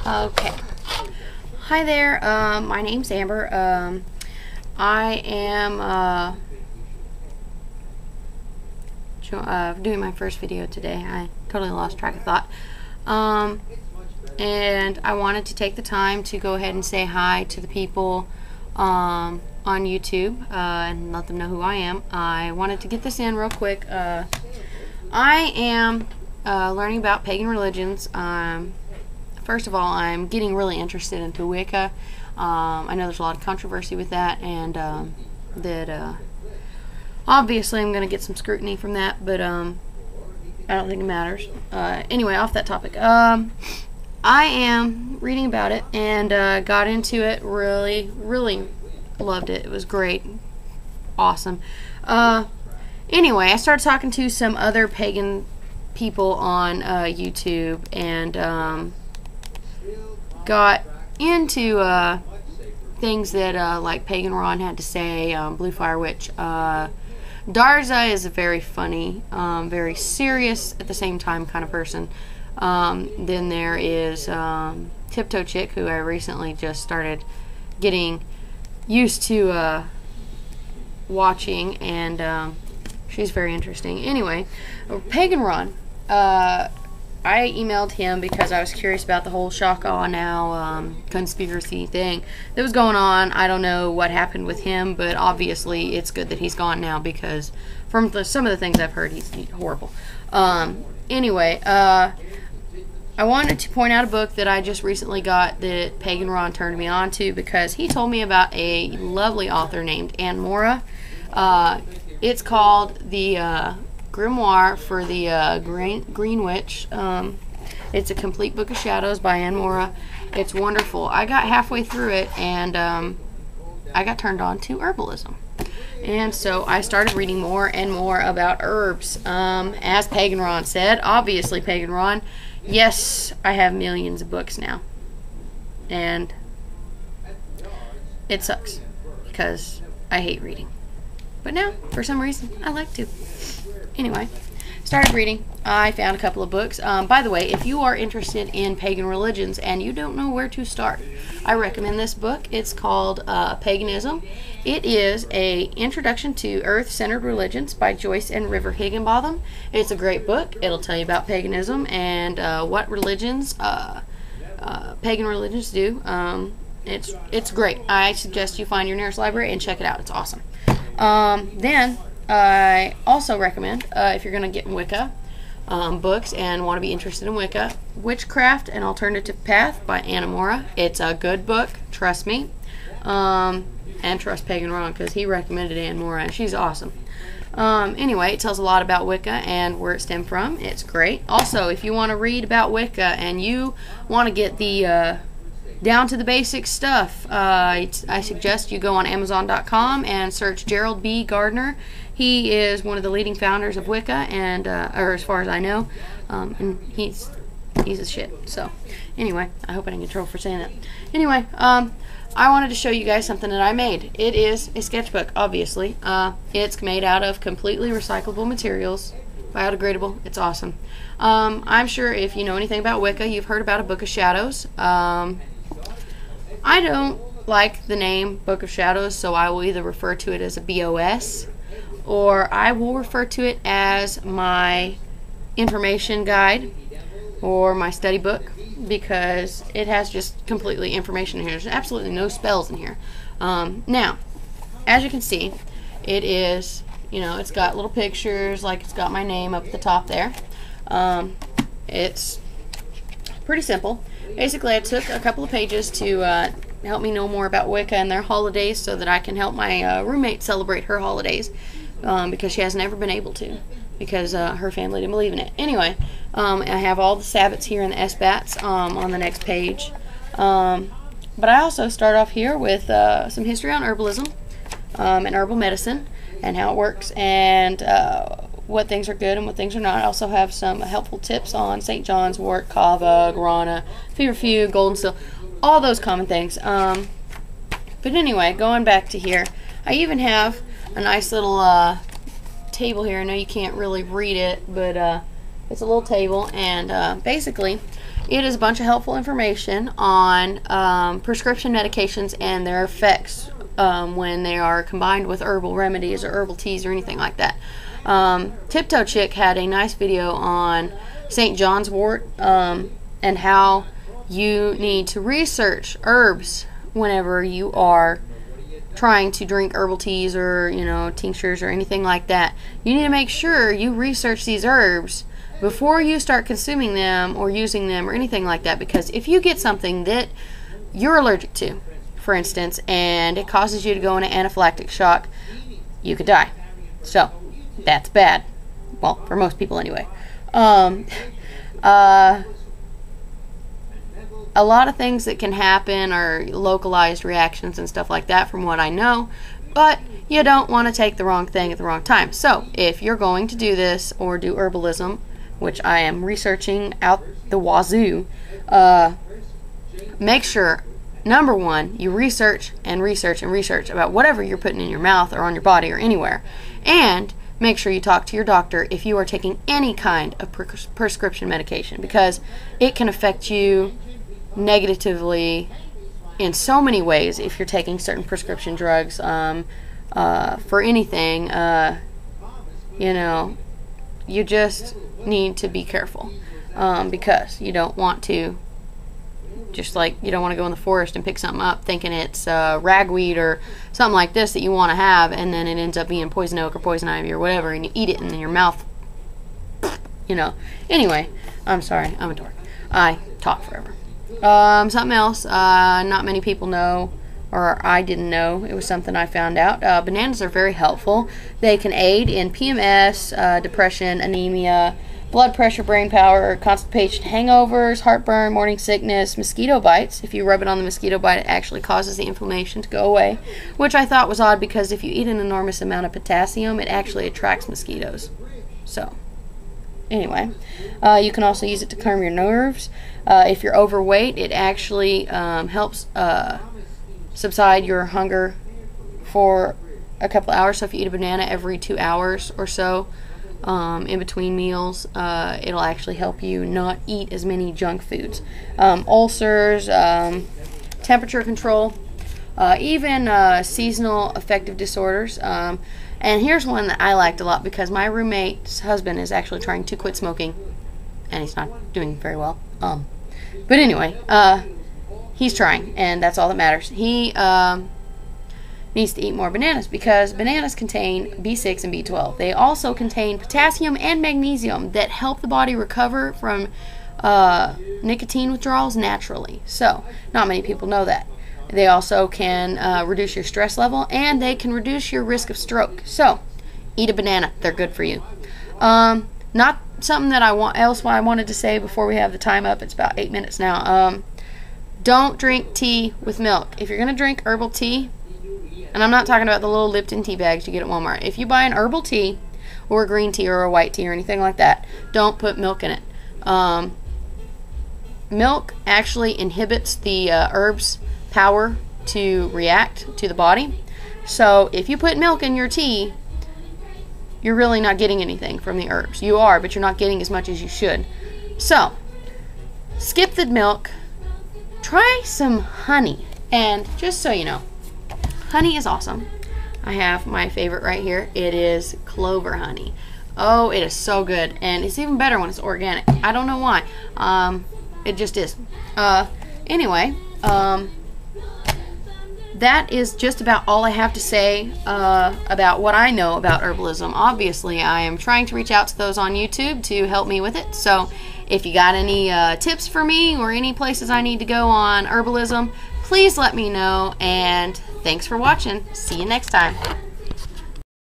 Okay. Hi there. My name's Amber. I am doing my first video today. I totally lost track of thought. And I wanted to take the time to go ahead and say hi to the people on YouTube and let them know who I am. I wanted to get this in real quick. I am learning about pagan religions. First of all, I'm getting really interested into Wicca. I know there's a lot of controversy with that, and obviously I'm going to get some scrutiny from that, but I don't think it matters. Anyway, off that topic. I am reading about it and got into it. Really loved it. It was great. Awesome. Anyway, I started talking to some other pagan people on YouTube and got into things that like Pagan Ron had to say, Blue Fire Witch. Darza is a very funny, very serious at the same time kind of person. Then there is Tiptoe Chick, who I recently just started getting used to watching, and she's very interesting. Anyway, Pagan Ron. I emailed him because I was curious about the whole Shaka now conspiracy thing that was going on. I don't know what happened with him, but obviously it's good that he's gone now, because from some of the things I've heard, he's horrible. Anyway, I wanted to point out a book that I just recently got that Pagan Ron turned me on to, because he told me about a lovely author named Anne Mora. It's called the Grimoire for the Green Witch. It's a complete book of shadows by Anne Mora. It's wonderful. I got halfway through it, and I got turned on to herbalism. And so I started reading more and more about herbs. As Pagan Ron said, obviously Pagan Ron, yes, I have millions of books now. And it sucks, because I hate reading. But now, for some reason, I like to. Anyway, started reading. I found a couple of books. By the way, if you are interested in pagan religions and you don't know where to start, I recommend this book. It's called Paganism. It is a Introduction to Earth-Centered Religions by Joyce and River Higginbotham. It's a great book. It'll tell you about paganism and what religions, pagan religions do. It's great. I suggest you find your nearest library and check it out. It's awesome. Then I also recommend, if you're going to get Wicca books and want to be interested in Wicca, Witchcraft: An Alternative Path by Anne Mora. It's a good book, trust me, and trust Pagan Ron, because he recommended Anne Mora, and she's awesome. Anyway, it tells a lot about Wicca and where it stemmed from. It's great. Also, if you want to read about Wicca and you want to get the down to the basic stuff, I suggest you go on Amazon.com and search Gerald B. Gardner. He is one of the leading founders of Wicca, and or as far as I know, and he's a shit. So anyway, I hope I didn't get in trouble for saying that. Anyway, I wanted to show you guys something that I made. It is a sketchbook, obviously. It's made out of completely recyclable materials, biodegradable. It's awesome. I'm sure if you know anything about Wicca, you've heard about a Book of Shadows. I don't like the name Book of Shadows, so I will either refer to it as a BOS, or I will refer to it as my information guide or my study book, because it has just completely information in here. There's absolutely no spells in here. Now, as you can see, it is, it's got little pictures, like it's got my name up at the top there. It's pretty simple. Basically, I took a couple of pages to help me know more about Wicca and their holidays, so that I can help my roommate celebrate her holidays, because she has never been able to, because her family didn't believe in it. Anyway, I have all the Sabbats here and the S-Bats on the next page. But I also start off here with some history on herbalism and herbal medicine and how it works, and what things are good and what things are not. I also have some helpful tips on St. John's wort, kava, guarana, feverfew, golden seal, all those common things. But anyway, going back to here, I even have a nice little table here. I know you can't really read it, but it's a little table, and basically it is a bunch of helpful information on prescription medications and their effects when they are combined with herbal remedies or herbal teas or anything like that. Tiptoe Chick had a nice video on St. John's wort and how you need to research herbs whenever you are trying to drink herbal teas or, you know, tinctures or anything like that. You need to make sure you research these herbs before you start consuming them or using them or anything like that, because if you get something that you're allergic to, for instance, and it causes you to go into anaphylactic shock, you could die. So that's bad. Well, for most people anyway. A lot of things that can happen are localized reactions and stuff like that from what I know, but you don't want to take the wrong thing at the wrong time. So if you're going to do this or do herbalism, which I am researching out the wazoo, make sure, number one, you research and research and research about whatever you're putting in your mouth or on your body or anywhere, and make sure you talk to your doctor if you are taking any kind of prescription medication, because it can affect you negatively in so many ways if you're taking certain prescription drugs for anything. You know, you just need to be careful because you don't want to, just like you don't want to go in the forest and pick something up thinking it's ragweed or something like this that you want to have, and then it ends up being poison oak or poison ivy or whatever, and you eat it and then your mouth, you know. Anyway, I'm sorry, I'm a dork. I talk forever. Something else not many people know, or I didn't know, it was something I found out. Bananas are very helpful. They can aid in PMS, depression, anemia, blood pressure, brain power, constipation, hangovers, heartburn, morning sickness, mosquito bites. If you rub it on the mosquito bite, it actually causes the inflammation to go away, which I thought was odd because if you eat an enormous amount of potassium, it actually attracts mosquitoes. So anyway, you can also use it to calm your nerves. If you're overweight, it actually helps subside your hunger for a couple hours. So if you eat a banana every 2 hours or so in between meals, it'll actually help you not eat as many junk foods. Ulcers, temperature control, even seasonal affective disorders. And here's one that I liked a lot because my roommate's husband is actually trying to quit smoking, and he's not doing very well. But anyway, he's trying, and that's all that matters. He needs to eat more bananas because bananas contain B6 and B12. They also contain potassium and magnesium that help the body recover from nicotine withdrawals naturally. So, not many people know that. They also can reduce your stress level, and they can reduce your risk of stroke. So, eat a banana. They're good for you. Not something that I wanted to say before we have the time up. It's about 8 minutes now. Don't drink tea with milk. If you're going to drink herbal tea, and I'm not talking about the little Lipton tea bags you get at Walmart. If you buy an herbal tea or a green tea or a white tea or anything like that, don't put milk in it. Milk actually inhibits the herbs' power to react to the body. So if you put milk in your tea, you're really not getting anything from the herbs. You are, but you're not getting as much as you should. So skip the milk. Try some honey. And just so you know, honey is awesome. I have my favorite right here. It is clover honey. Oh, it is so good. And it's even better when it's organic. I don't know why. It just is. Anyway, that is just about all I have to say about what I know about herbalism. Obviously, I am trying to reach out to those on YouTube to help me with it. So if you got any tips for me or any places I need to go on herbalism, please let me know. And thanks for watching. See you next time.